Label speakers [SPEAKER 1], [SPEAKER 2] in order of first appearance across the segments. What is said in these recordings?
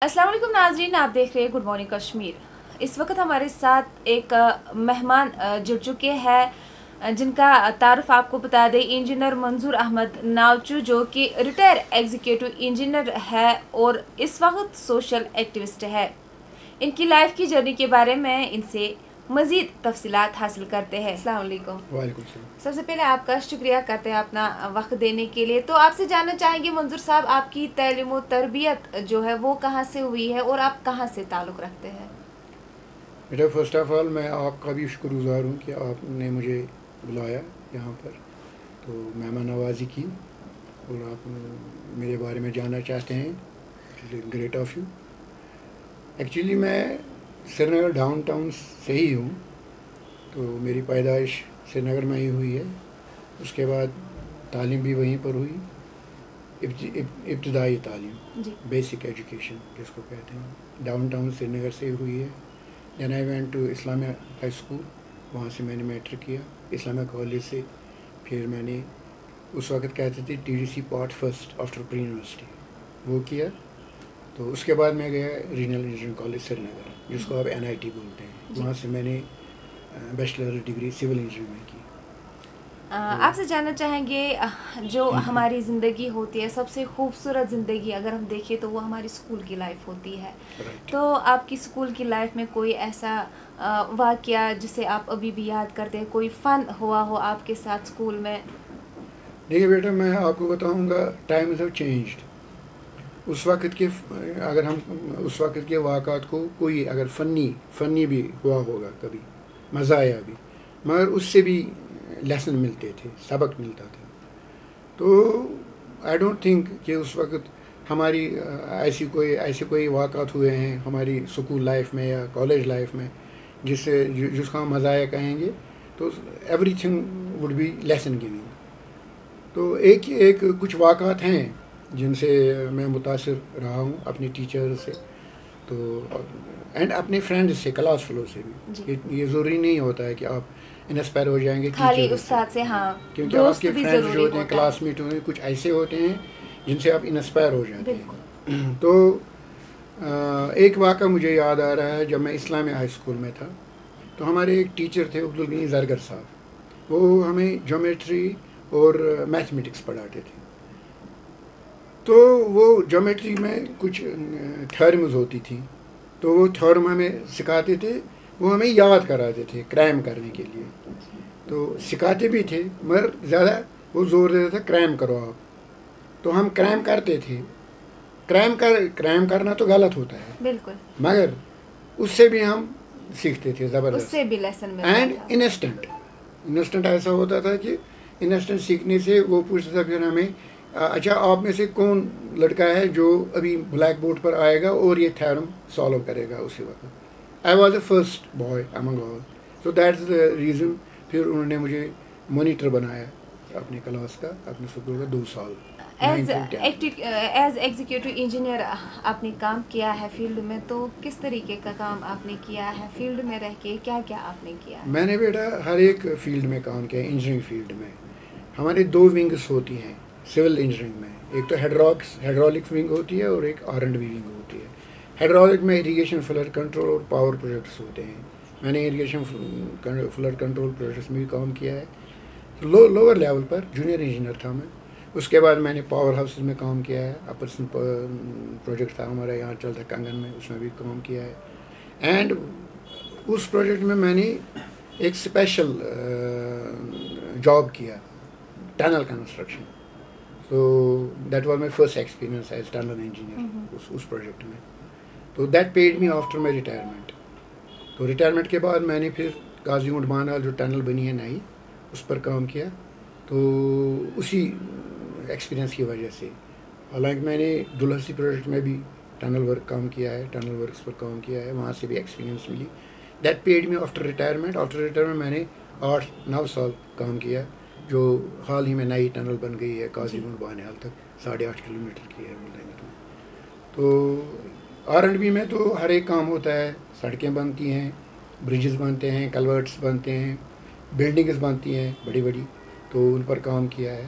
[SPEAKER 1] अस्सलाम वालेकुम नाजरीन, आप देख रहे हैं गुड मॉर्निंग कश्मीर। इस वक्त हमारे साथ एक मेहमान जुड़ चुके हैं जिनका तारुफ आपको बता दें। इंजीनियर मंजूर अहमद नावचू जो कि रिटायर एग्जीक्यूटिव इंजीनियर है और इस वक्त सोशल एक्टिविस्ट है। इनकी लाइफ की जर्नी के बारे में इनसे मज़ीद तफसीलात हासिल करते हैं। अस्सलाम वालेकुम।
[SPEAKER 2] वालेकुम सलाम।
[SPEAKER 1] सबसे पहले आपका शुक्रिया करते हैं अपना वक्त देने के लिए। तो आपसे जानना चाहेंगे मंजूर साहब, आपकी तालीम और तरबियत जो है वो कहाँ से हुई है और आप कहाँ से ताल्लुक़ रखते हैं?
[SPEAKER 2] बेटा, फ़र्स्ट ऑफ़ ऑल मैं आपका भी शुक्रगुज़ार हूँ कि आपने मुझे बुलाया यहाँ पर, तो मेहमान नवाजी की और आप मेरे बारे में जानना चाहते हैं। Great of you. एक्चुअली मैं श्रीनगर डाउन टाउन से ही हूँ, तो मेरी पैदाइश श्रीनगर में ही हुई है। उसके बाद तालीम भी वहीं पर हुई, इब्तदाई तालीम, बेसिक एजुकेशन जिसको कहते हैं, डाउन टाउन श्रीनगर से हुई है। Then I went to Islamia high school, वहाँ से मैंने मैट्रिक किया। इस्लामिया कॉलेज से फिर मैंने उस वक्त कहते थे TDC part first after pre university, वो किया। तो उसके बाद मैं गया रीजनल इंजीनियरिंग कॉलेज श्रीनगर, जिसको आप NIT बोलते हैं। वहाँ से मैंने बैचलर डिग्री सिविल इंजीनियरिंग में की।
[SPEAKER 1] आपसे जानना चाहेंगे, जो हमारी ज़िंदगी होती है, सबसे खूबसूरत ज़िंदगी अगर हम देखें तो वो हमारी स्कूल की लाइफ होती है। तो आपकी स्कूल की लाइफ में कोई ऐसा वाक़या जिसे आप अभी भी याद करते हैं, कोई फ़न हुआ हो आपके साथ स्कूल में?
[SPEAKER 2] देखिए बेटा, मैं आपको बताऊंगा, टाइम्स हैव चेंज्ड। उस वक्त के अगर हम उस वक्त के वाक़ात को कोई अगर फ़नी भी हुआ होगा, कभी मज़ा आया भी, मगर उससे भी लेसन मिलते थे, सबक मिलता था। तो आई डोंट थिंक कि उस वक्त हमारी ऐसे कोई वाक़ात हुए हैं हमारी स्कूल लाइफ में या कॉलेज लाइफ में जिसका हम मज़ा आया कहेंगे। तो everything would be lesson giving. तो एक कुछ वाक़ात हैं जिनसे मैं मुतासिर रहा हूँ अपने टीचर से, तो एंड अपने फ्रेंड्स से, क्लास फेलो से भी। ये ज़रूरी नहीं होता है कि आप इंस्पायर हो जाएंगे
[SPEAKER 1] खाली उस्ताद से, हाँ,
[SPEAKER 2] क्योंकि आपके फ्रेंड्स जो होते हैं, क्लासमेट होते हैं, कुछ ऐसे होते हैं जिनसे आप इंस्पायर हो जाते हैं। तो एक वाक़ा मुझे याद आ रहा है, जब मैं इस्लामिया हाई स्कूल में था, तो हमारे एक टीचर थे अब्दुल गनी जरगर साहब। वो हमें ज्योमेट्री और मैथमेटिक्स पढ़ाते थे। तो वो ज्योमेट्री में कुछ थ्योरम्स होती थी, तो वो थ्योरम हमें सिखाते थे, वो हमें याद कराते थे क्रैम करने के लिए। तो सिखाते भी थे, मगर ज़्यादा वो ज़ोर देता था क्रैम करो आप। तो हम क्रैम करते थे। क्रैम करना तो गलत होता है,
[SPEAKER 1] बिल्कुल, मगर
[SPEAKER 2] उससे भी हम सीखते थे ज़बरदस्त,
[SPEAKER 1] उससे भी लेसन मिलता था।
[SPEAKER 2] एंड इंस्टेंट ऐसा होता था कि इंस्टेंट सीखने से वो पूछता था फिर हमें, अच्छा आप में से कौन लड़का है जो अभी ब्लैक बोर्ड पर आएगा और ये थ्योरम सॉल्व करेगा उसी वक्त। I was the first boy among all, so that's the reason. फिर उन्होंने मुझे मॉनिटर बनाया अपने क्लास का, अपने स्कूल का 2 साल।
[SPEAKER 1] एज एग्जीक्यूटिव इंजीनियर आपने काम किया है फील्ड में, तो किस तरीके का काम आपने किया है फील्ड में रह के? क्या क्या आपने किया?
[SPEAKER 2] मैंने बेटा हर एक फील्ड में काम किया। इंजीनियरिंग फील्ड में हमारे 2 विंग्स होती हैं सिविल इंजीनियरिंग में। एक तो हाइड्रोलिक विंग होती है और एक R&D विंग होती है। हाइड्रोलिक में इरीगेशन फ्लड कंट्रोल और पावर प्रोजेक्ट्स होते हैं। मैंने इरीगेशन फ्लड कंट्रोल प्रोजेक्ट्स में भी काम किया है, लोअर लेवल पर जूनियर इंजीनियर था मैं। उसके बाद मैंने पावर हाउस में काम किया है। अपर प्रोजेक्ट था हमारा यहाँ चलता कंगन में, उसमें भी काम किया है। एंड उस प्रोजेक्ट में मैंने एक स्पेशल जॉब किया, टनल कंस्ट्रक्शन। तो that was my first experience as tunnel engineer उस प्रोजेक्ट में। तो that paid me after my retirement. तो रिटायरमेंट के बाद मैंने फिर गाजी उडमाना जो टनल बनी है नई, उस पर काम किया। तो उसी एक्सपीरियंस की वजह से, हालांकि मैंने दुलहसी प्रोजेक्ट में भी टनल वर्क काम किया है, टनल वर्क्स पर काम किया है, वहाँ से भी एक्सपीरियंस मिली। That paid me after retirement. मैंने 8-9 साल काम किया, जो हाल ही में नई टनल बन गई है काजीगुंड बानेहाल तक, 8.5 किलोमीटर की है बोलेंगे तो R&D में तो हर एक काम होता है। सड़कें बनती हैं, ब्रिजेस बनते हैं, कलवर्ट्स बनते हैं, बिल्डिंग्स बनती हैं बड़ी बड़ी, तो उन पर काम किया है।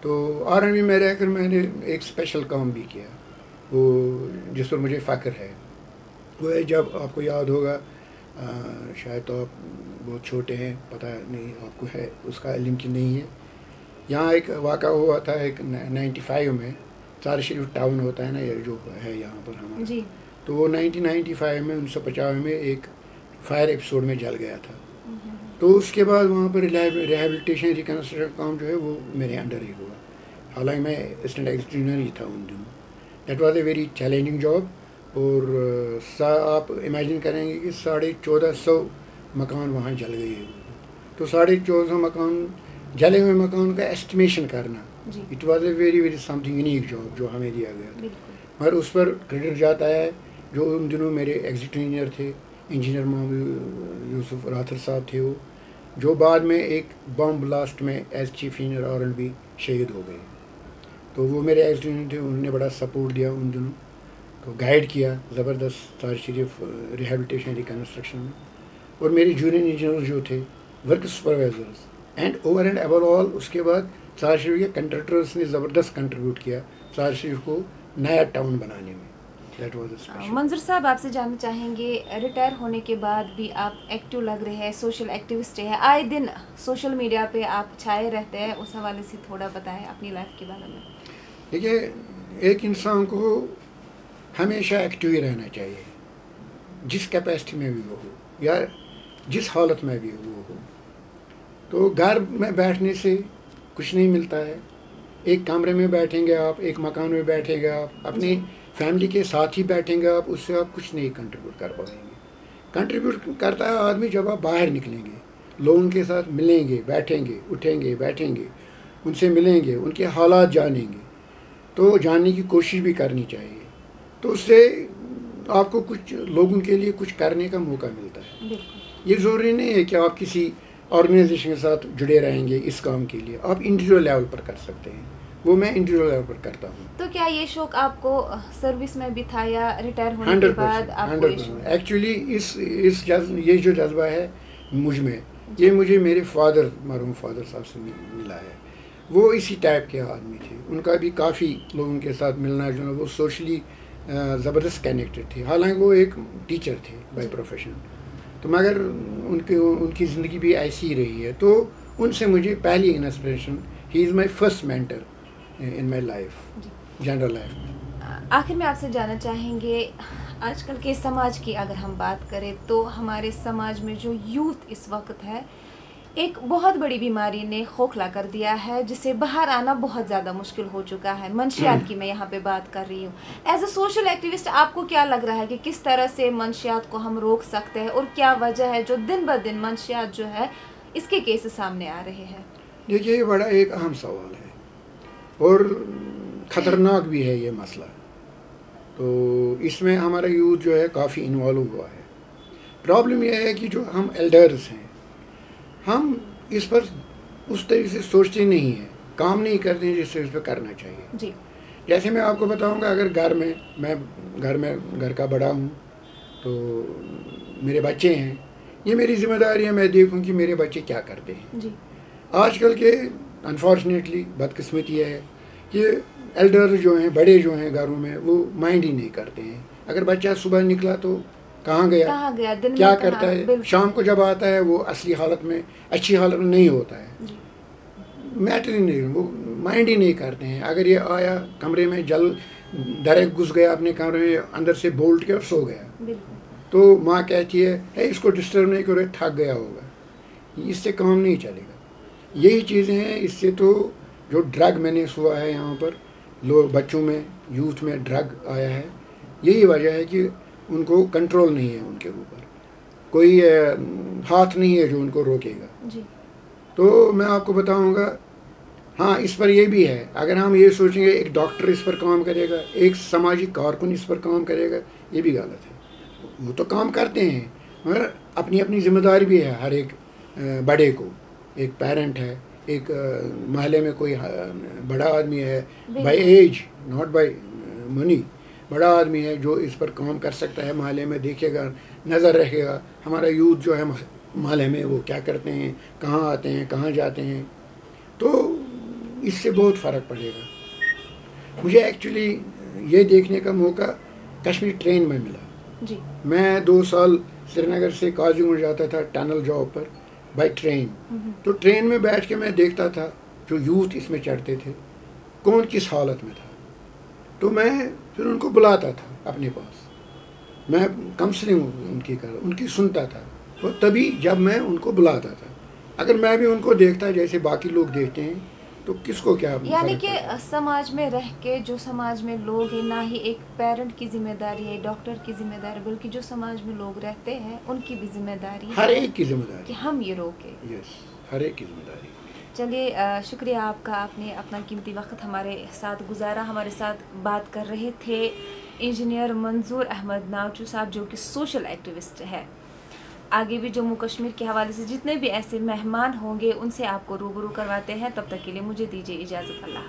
[SPEAKER 2] तो R&D में रहकर मैंने एक स्पेशल काम भी किया। وہ جس پر مجھے فخر ہے وہ ہے جب آپ کو یاد ہوگا شاید تو آپ بہت چھوٹے ہیں پتہ نہیں آپ کو ہے اس کا علم کی نہیں ہے. یہاں ایک واقعہ ہوا تھا ایک 95 میں ثار شریف ٹاؤن ہوتا ہے نا یہ جو ہے یہاں پر ہمارا
[SPEAKER 1] جی.
[SPEAKER 2] تو وہ 1995 میں 1995 میں ایک فائر ایپیسوڈ میں جل گیا تھا. تو اس کے بعد وہاں پر ریہیبلیٹیشن ریکنسٹرکشن کام جو ہے وہ میرے انڈر ہی ہوا. حالانکہ میں اسسٹنٹ ایگزیکٹیو ہی تھا ان دنوں. That was a very challenging job. اور آپ امیجن کریں گے کہ 1450 مکان وہاں جل گئے. تو 1450 مکان جلے ہوئے مکان کا ایسٹیمیشن کرنا it was a very very some thing unique job جو ہمیں دیا گیا تھا. مگر اس پر کریڈٹ جاتا ہے جو ان دنوں میرے ایگزیکٹو انجینئر تھے, انجینئر محمد یوسف راتھر صاحب تھے, وہ جو بعد میں ایک بم بلاسٹ میں ایز چیف انجینئر R&B شہید ہو گئے. تو وہ میرے ایگزیکٹو انجینئر تھے, انہوں نے بڑا سپورٹ دیا ان دنوں, تو گائیڈ کیا زبردست ثار شریف ریہیبلیٹیشن ریکنسٹرکشن میں. اور میرے جونیئر انجینئر جو تھے work supervisors and over and above all اس کے بعد ثار شریف کے کنٹریکٹرز نے زبردست کنٹریبیوٹ کیا ثار شریف کو نیا ٹاؤن بنانے میں.
[SPEAKER 1] منظور صاحب آپ سے جاننا چاہیں گے ریٹائر ہونے کے بعد بھی آپ ایکٹیو لگ رہے ہیں, سوشل ایکٹیوسٹ ہیں, آئے دن سوشل میڈیا پہ آپ چھائے رہتے ہیں, اس حوالے سے تھوڑا بتائیں اپنی لائف کے بارے میں.
[SPEAKER 2] دیکھیے ایک انسان کو ہمیشہ ایکٹیو ہی رہنا چاہیے, جس کیپیسٹی میں بھی وہ ہو یا جس حالت میں بھی وہ ہو. تو گھر میں بیٹھنے سے کچھ نہیں ملتا ہے. ایک کمرے میں بیٹھیں گے آپ, ایک مکان میں بیٹھیں گے آپ, اپنی فیملی کے ساتھ ہی بیٹھیں گے آپ, اس سے آپ کچھ نہیں کنٹریبیوٹ کر پائیں گے. کنٹریبیوٹ کرتا ہے آدمی جب آپ باہر نکلیں گے, لوگوں کے ساتھ ملیں گے, بیٹھیں گے, اٹھیں گے, بیٹھیں گے, ان سے ملیں گے, ان کے حالات جانیں گے. تو جاننے کی کوشش بھی کرنی چاہیے. تو اس سے آپ کو کچھ لوگوں کے لیے کچھ کرنے کا موقع ملتا ہے. یہ ضروری نہیں ہے کہ آپ کسی آرگنائزیشن کے ساتھ جڑے رہیں گے اس کام کے لیے, آپ انڈیویجول لیول پر کر سکتے ہیں. وہ میں انڈیویجول لیول پر کرتا ہوں.
[SPEAKER 1] تو کیا یہ شوق آپ کو سروس میں بھی تھا یا ریٹائر ہونے کے بعد آپ کو یہ شوق؟
[SPEAKER 2] ایکچولی یہ جو جذبہ ہے مجھ میں, یہ مجھے میرے فادر مرحوم فادر صاحب سے ملا ہے. وہ اسی ٹائپ کے آدمی تھے, ان کا بھی کافی لوگوں کے ساتھ ملنا جلنا, وہ سوشلی زبردست کنیکٹڈ تھے. حالانکہ وہ ایک ٹیچر تھے بائی پروفیشن, تو مگر ان کی زندگی بھی ایسی ہی رہی ہے. تو ان سے مجھے پہلی inspiration, he is my first mentor in my life, general life.
[SPEAKER 1] آخر میں آپ سے جاننا چاہیں گے آج کل کے سماج کی اگر ہم بات کریں تو ہمارے سماج میں جو یوتھ اس وقت ہے ایک بہت بڑی بیماری نے کھوکھلا کر دیا ہے, جسے باہر آنا بہت زیادہ مشکل ہو چکا ہے. منشیات کی میں یہاں پہ بات کر رہی ہوں. ایز اے سوشل ایکٹیوسٹ آپ کو کیا لگ رہا ہے کہ کس طرح سے منشیات کو ہم روک سکتے ہیں, اور کیا وجہ ہے جو دن بہ دن منشیات جو ہے اس کے کیسز سامنے آ رہے ہیں؟
[SPEAKER 2] دیکھیے یہ بڑا ایک اہم سوال ہے اور خطرناک بھی ہے یہ مسئلہ. تو اس میں ہمارا یوتھ جو ہے کافی انوالو ہوا ہے. پرابلم یہ ہے کہ جو ہم ایلڈرز ہیں ہم اس پر اس طریقے سے سوچتے نہیں ہیں, کام نہیں کرتے ہیں جس سے اس پہ کرنا چاہیے.
[SPEAKER 1] جی.
[SPEAKER 2] جیسے میں آپ کو بتاؤں گا, اگر گھر کا بڑا ہوں تو میرے بچے ہیں, یہ میری ذمہ داری ہے میں دیکھوں کہ میرے بچے کیا کرتے ہیں.
[SPEAKER 1] جی.
[SPEAKER 2] آج کل کے انفارچونیٹلی بدقسمتی یہ ہے کہ ایلڈر جو ہیں, بڑے جو ہیں گھروں میں, وہ مائنڈ ہی نہیں کرتے ہیں. اگر بچہ صبح نکلا تو کہاں گیا, کیا کرتا ہے, شام کو جب آتا ہے وہ اصلی حالت میں اچھی حالت میں نہیں ہوتا ہے. میٹر ہی نہیں, وہ مائنڈ ہی نہیں کرتے ہیں. اگر یہ آیا کمرے میں ڈائریکٹ گھس گیا اپنے کمرے میں, اندر سے بولٹ کے اور سو گیا, تو ماں کہتی ہے اس کو ڈسٹرب نہیں کرو, تھک گیا ہوگا. اس سے کام نہیں چلے گا. یہی چیزیں ہیں. اس سے تو جو ڈرگ مینس ہوا ہے یہاں پر بچوں میں, یوتھ میں ڈرگ آیا ہے, یہی وجہ ہے کہ ان کو کنٹرول نہیں ہے, ان کے اوپر کوئی ہاتھ نہیں ہے جو ان کو روکے گا.
[SPEAKER 1] جی.
[SPEAKER 2] تو میں آپ کو بتاؤں گا, ہاں اس پر یہ بھی ہے, اگر ہم یہ سوچیں گے ایک ڈاکٹر اس پر کام کرے گا, ایک سماجی کارکن اس پر کام کرے گا, یہ بھی غلط ہے. وہ تو کام کرتے ہیں مگر اپنی اپنی ذمہ داری بھی ہے ہر ایک بڑے کو. ایک پیرنٹ ہے, ایک محلے میں کوئی بڑا آدمی ہے, by age not by money, بڑا آدمی ہے جو اس پر کام کر سکتا ہے. محلے میں دیکھے گا, نظر رکھے گا ہمارا یوتھ جو ہے محلے میں وہ کیا کرتے ہیں, کہاں آتے ہیں, کہاں جاتے ہیں, تو اس سے بہت فرق پڑے گا. مجھے ایکچولی ये देखने का मौका कश्मीर ट्रेन में मिला
[SPEAKER 1] जी।
[SPEAKER 2] मैं 2 साल श्रीनगर से काजीगुंड जाता था टनल जॉब पर बाई ट्रेन, तो ट्रेन में बैठ के मैं देखता था जो यूथ इसमें चढ़ते थे कौन किस हालत में था, तो मैं फिर उनको बुलाता था अपने पास, मैं काउंसलिंग उनकी सुनता था, तो तभी जब मैं उनको बुलाता था। अगर मैं भी उनको देखता जैसे बाकी लोग देखते हैं तो किसको क्या,
[SPEAKER 1] यानी कि समाज में रह के जो समाज में लोग हैं, ना ही एक पेरेंट की जिम्मेदारी है, डॉक्टर की जिम्मेदारी, बल्कि जो समाज में लोग रहते हैं उनकी भी जिम्मेदारी
[SPEAKER 2] हर
[SPEAKER 1] है
[SPEAKER 2] एक की जिम्मेदारी
[SPEAKER 1] कि हम ये रोकें।
[SPEAKER 2] यस, हर एक की जिम्मेदारी।
[SPEAKER 1] चलिए, शुक्रिया आपका, आपने अपना कीमती वक्त हमारे साथ गुजारा। हमारे साथ बात कर रहे थे इंजीनियर मंजूर अहमद नावचू साहब, जो कि सोशल एक्टिविस्ट है। आगे भी जम्मू कश्मीर के हवाले से जितने भी ऐसे मेहमान होंगे उनसे आपको रूबरू करवाते हैं। तब तक के लिए मुझे दीजिए इजाज़त। अल्लाह।